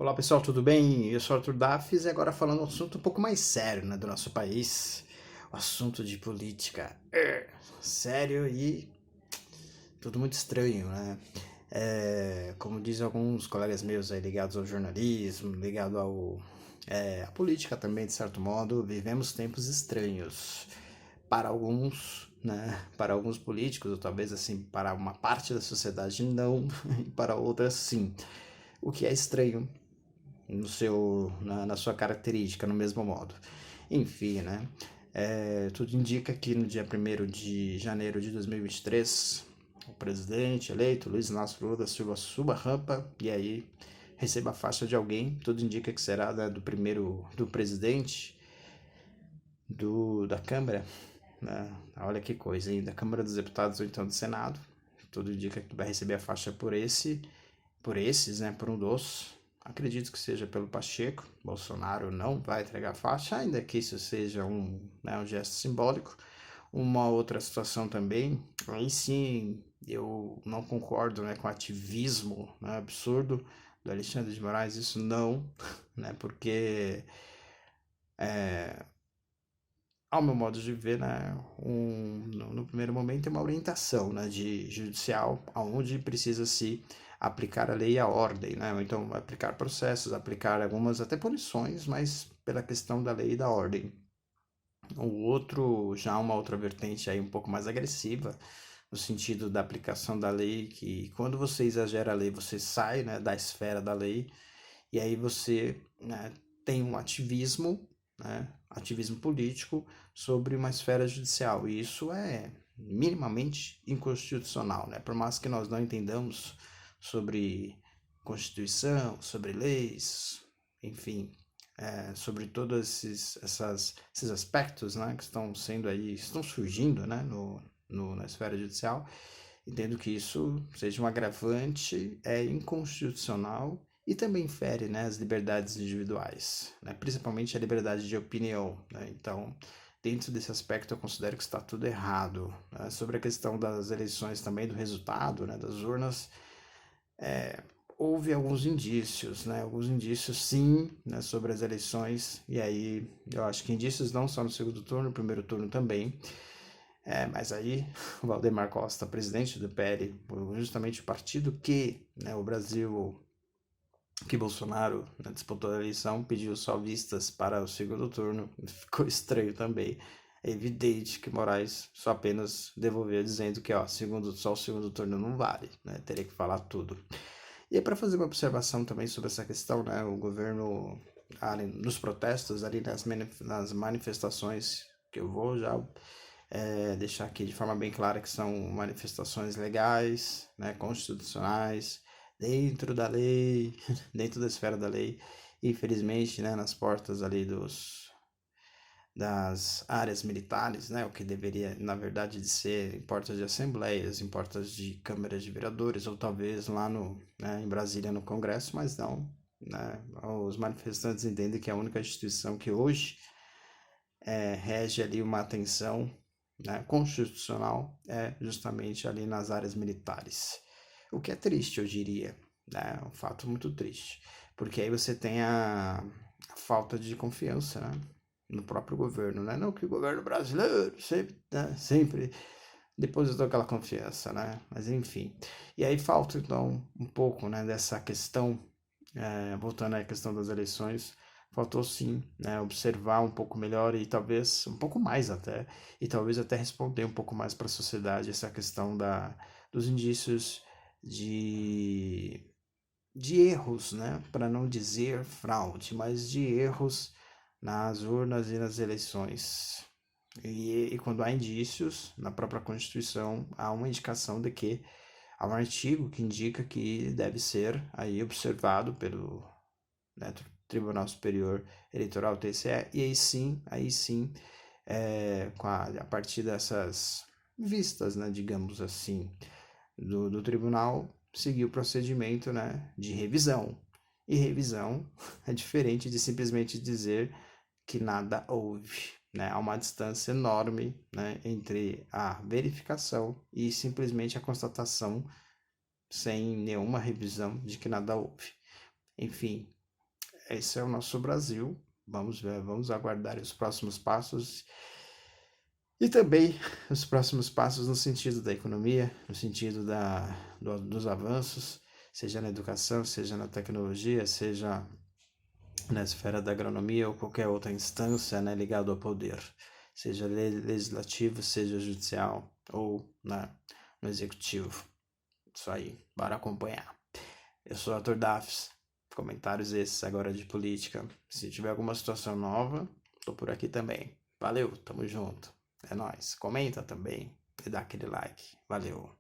Olá pessoal, tudo bem? Eu sou Arthur Dafis e agora falando um assunto um pouco mais sério, né, do nosso país, o assunto de política. Sério e tudo muito estranho, né? Como dizem alguns colegas meus aí ligados ao jornalismo, ligado à política também, de certo modo, vivemos tempos estranhos. Para alguns, né, para alguns políticos, ou talvez assim, para uma parte da sociedade não, e para outras sim. O que é estranho na sua característica, no mesmo modo. Enfim, né? Tudo indica que no dia 1º de janeiro de 2023, o presidente eleito, Luiz Inácio Lula da Silva, suba a rampa e aí receba a faixa de alguém. Tudo indica que será, né, do presidente da Câmara, né? Olha que coisa, hein? Da Câmara dos Deputados ou então do Senado. Tudo indica que vai receber a faixa por esses, né, por um dos. Acredito que seja pelo Pacheco. Bolsonaro não vai entregar a faixa, ainda que isso seja um gesto simbólico. Uma outra situação também, aí sim eu não concordo, né, com o ativismo, né, absurdo do Alexandre de Moraes, isso não, né, porque ao meu modo de ver, né, no primeiro momento é uma orientação, né, de judicial, aonde precisa se aplicar a lei e a ordem, né, ou então aplicar processos, aplicar algumas até punições, mas pela questão da lei e da ordem. O outro, já uma outra vertente aí um pouco mais agressiva, no sentido da aplicação da lei, que quando você exagera a lei, você sai, né, da esfera da lei, e aí você, né, tem um ativismo, né, ativismo político sobre uma esfera judicial. E isso é minimamente inconstitucional, né? Por mais que nós não entendamos sobre Constituição, sobre leis, enfim, sobre todos esses aspectos, né, que estão sendo aí, estão surgindo, né, na esfera judicial, entendo que isso seja um agravante, é inconstitucional e também fere, né, as liberdades individuais, né, principalmente a liberdade de opinião, né. Então, dentro desse aspecto, eu considero que está tudo errado, né. Sobre a questão das eleições também, do resultado, né, das urnas, houve alguns indícios sim, né, sobre as eleições, e aí eu acho que indícios não só no segundo turno, no primeiro turno também, mas aí o Valdemar Costa, presidente do PL, justamente o partido que, né, que Bolsonaro, né, disputou a eleição, pediu só vistas para o segundo turno, ficou estranho também. É evidente que Moraes só apenas devolveu dizendo que só o segundo turno não vale, né, teria que falar tudo. E aí, para fazer uma observação também sobre essa questão, né, o governo, ali, nos protestos, ali nas manifestações, que eu vou já deixar aqui de forma bem clara que são manifestações legais, né, constitucionais, dentro da lei, dentro da esfera da lei, infelizmente, né, nas portas ali das áreas militares, né, o que deveria, na verdade, de ser em portas de assembleias, em portas de câmaras de vereadores, ou talvez lá em Brasília, no Congresso, mas não, né, os manifestantes entendem que a única instituição que hoje rege ali uma atenção, né, constitucional é justamente ali nas áreas militares. O que é triste, eu diria, né, um fato muito triste, porque aí você tem a falta de confiança, né, no próprio governo, né? Não que o governo brasileiro sempre depositou aquela confiança, né? Mas enfim. E aí falta então um pouco, né, dessa questão, voltando à questão das eleições, faltou sim, né, observar um pouco melhor e talvez um pouco mais até, e talvez até responder um pouco mais para a sociedade essa questão dos indícios de, de erros, né, para não dizer fraude, mas de erros nas urnas e nas eleições. E quando há indícios na própria Constituição, há uma indicação de que há um artigo que indica que deve ser aí observado pelo, né, Tribunal Superior Eleitoral, TSE, e aí sim, a partir dessas vistas, né, digamos assim, do tribunal, seguir o procedimento, né, de revisão. E revisão é diferente de simplesmente dizer que nada houve, né? Há uma distância enorme, né, entre a verificação e simplesmente a constatação sem nenhuma revisão de que nada houve. Enfim, esse é o nosso Brasil. Vamos ver, vamos aguardar os próximos passos e também os próximos passos no sentido da economia, no sentido dos avanços, seja na educação, seja na tecnologia, seja na esfera da agronomia ou qualquer outra instância, né, ligada ao poder, seja legislativo, seja judicial ou, né, no executivo. Isso aí, bora acompanhar. Eu sou o Arthur Dafs, comentários esses agora de política. Se tiver alguma situação nova, tô por aqui também. Valeu, tamo junto. É nóis. Comenta também e dá aquele like. Valeu.